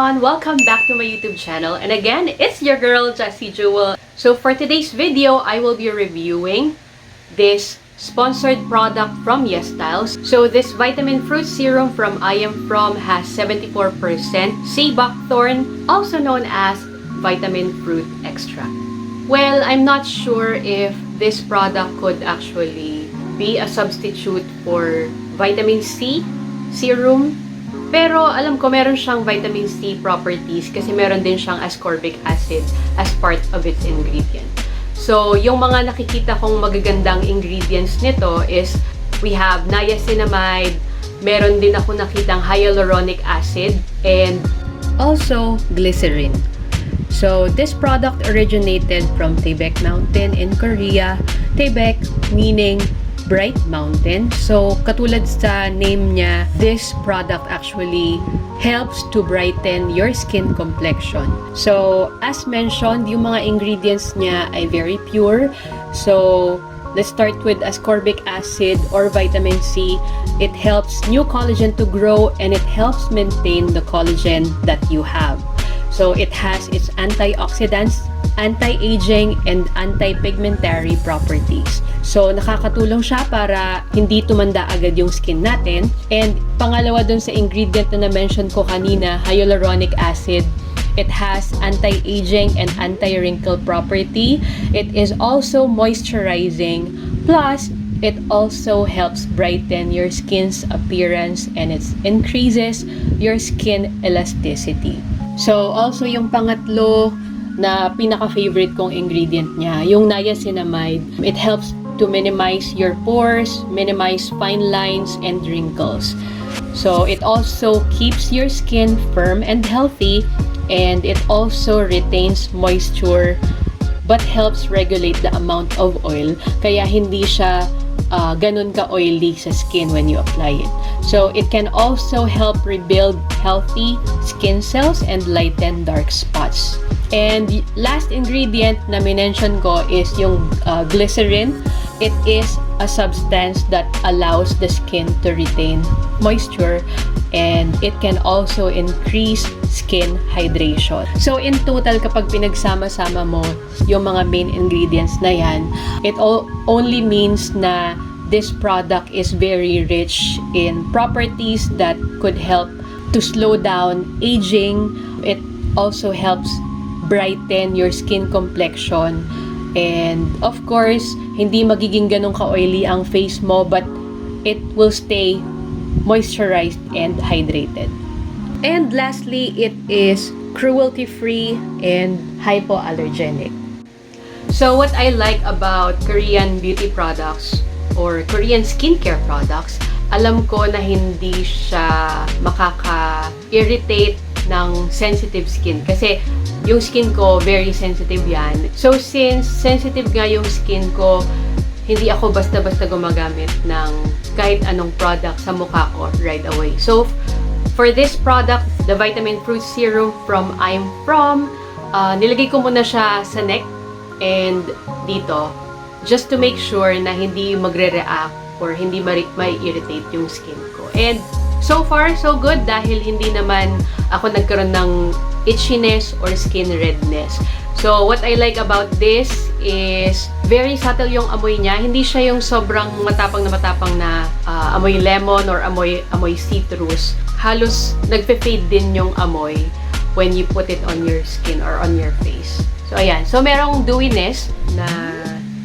everyone! Welcome back to my YouTube channel. And again, it's your girl, JesseyJewel. So for today's video, I will be reviewing this sponsored product from YesStyle. So this vitamin fruit serum from MFROM has 74% sea buckthorn, also known as vitamin fruit extract. Well, I'm not sure if this product could actually be a substitute for vitamin C serum. Pero alam ko meron siyang vitamin C properties kasi meron din siyang ascorbic acid as part of its ingredient. So, yung mga nakikita kong magagandang ingredients nito is we have niacinamide, meron din ako nakitang hyaluronic acid, and also glycerin. So, this product originated from Taebaek Mountain in Korea. Taebaek meaning bright mountain. So, katulad sa name niya, this product actually helps to brighten your skin complexion. So, as mentioned, yung mga ingredients niya ay very pure. So, let's start with ascorbic acid or vitamin C. It helps new collagen to grow and it helps maintain the collagen that you have. So, it has its antioxidants, anti-aging, and anti-pigmentary properties. So, nakakatulong siya para hindi tumanda agad yung skin natin. And pangalawa dun sa ingredient na na-mention ko kanina, hyaluronic acid. It has anti-aging and anti-wrinkle property. It is also moisturizing. Plus, it also helps brighten your skin's appearance and it increases your skin elasticity. So, also yung pangatlo na pinaka-favorite kong ingredient niya, yung niacinamide. It helps to minimize your pores, minimize fine lines, and wrinkles. So, it also keeps your skin firm and healthy, and it also retains moisture but helps regulate the amount of oil, kaya hindi siya ganun ka-oily sa skin when you apply it. So, it can also help rebuild healthy skin cells and lighten dark spots. And last ingredient na minention ko is yung glycerin. It is a substance that allows the skin to retain moisture and it can also increase skin hydration. So in total, kapag pinagsama-sama mo yung mga main ingredients na yan, it only means na this product is very rich in properties that could help to slow down aging. It also helps brighten your skin complexion. And of course, hindi magiging ganun ka-oily ang face mo, but it will stay moisturized and hydrated. And lastly, it is cruelty-free and hypoallergenic. So what I like about Korean beauty products or Korean skincare products, alam ko na hindi siya makaka-irritate ng sensitive skin. Kasi yung skin ko, very sensitive yan. So, since sensitive nga yung skin ko, hindi ako basta-basta gumagamit ng kahit anong product sa mukha ko right away. So, for this product, the vitamin fruit serum from MFROM, nilagay ko muna siya sa neck and dito, just to make sure na hindi magre-react or hindi mai-irritate yung skin ko. And so far, so good dahil hindi naman ako nagkaroon ng itchiness or skin redness. So, what I like about this is very subtle yung amoy niya. Hindi siya yung sobrang matapang na amoy lemon or amoy citrus. Halos nagpe-fade din yung amoy when you put it on your skin or on your face. So, ayan. So, merong dewiness na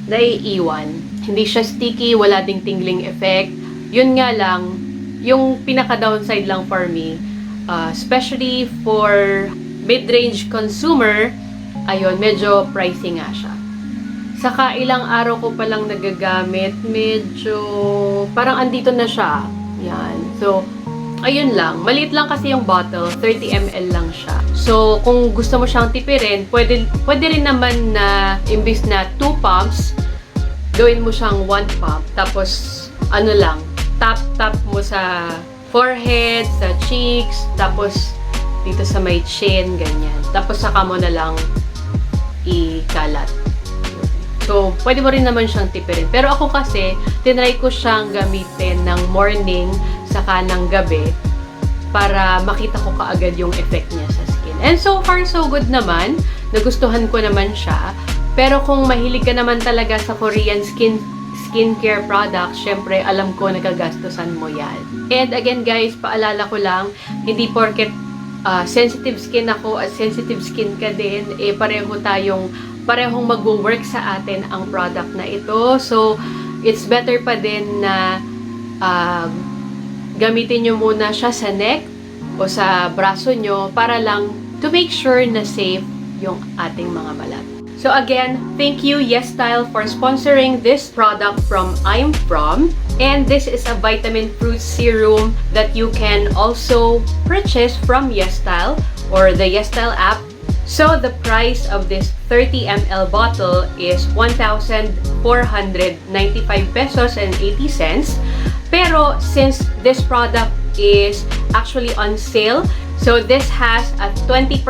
naiiwan. Hindi siya sticky, wala ding tingling effect. Yun nga lang, yung pinaka-downside lang for me, especially for mid-range consumer, ayun, medyo pricey nga siya. Saka ilang araw ko palang nagagamit, medyo parang andito na siya. Yan. So, ayun lang. Maliit lang kasi yung bottle, 30 ml lang siya. So, kung gusto mo siyang tipirin, pwede rin naman na imbis na 2 pumps, gawin mo siyang 1 pump. Tapos, ano lang, tap mo sa forehead, sa cheeks, tapos dito sa may chin, ganyan. Tapos saka mo na lang ikalat. So, pwede mo rin naman siyang tipirin. Pero ako kasi, tinry ko siyang gamitin ng morning saka ng gabi para makita ko kaagad yung effect niya sa skin. And so far, so good naman. Nagustuhan ko naman siya. Pero kung mahilig ka naman talaga sa Korean skincare products, syempre alam ko nagagastusan mo yan. And again guys, paalala ko lang, hindi porket sensitive skin ako at sensitive skin ka din, parehong mag-work sa atin ang product na ito. So, it's better pa din na gamitin nyo muna siya sa neck o sa braso nyo para lang to make sure na safe yung ating mga balat. So again, thank you YesStyle for sponsoring this product from MFROM. And this is a vitamin fruit serum that you can also purchase from YesStyle or the YesStyle app. So the price of this 30 ml bottle is 1,495 pesos and 80 cents. Pero since this product is actually on sale, so this has a 20%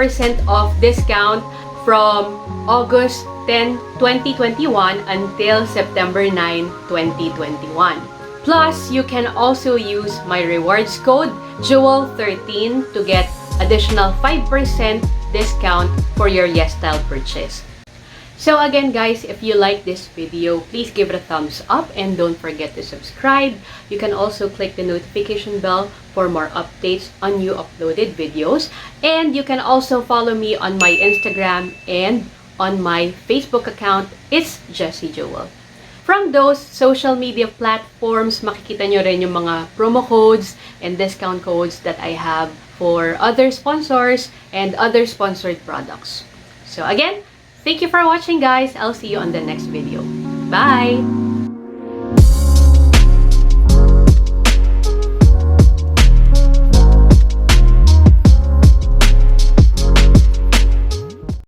off discount from August 10, 2021 until September 9, 2021. Plus, you can also use my rewards code JEWEL13 to get additional 5% discount for your YesStyle purchase. So again guys, if you like this video, please give it a thumbs up and don't forget to subscribe. You can also click the notification bell for more updates on new uploaded videos. And you can also follow me on my Instagram and on my Facebook account, itsjesseyjewel. From those social media platforms, makikita nyo rin yung mga promo codes and discount codes that I have for other sponsors and other sponsored products. So again, thank you for watching guys. I'll see you on the next video. Bye!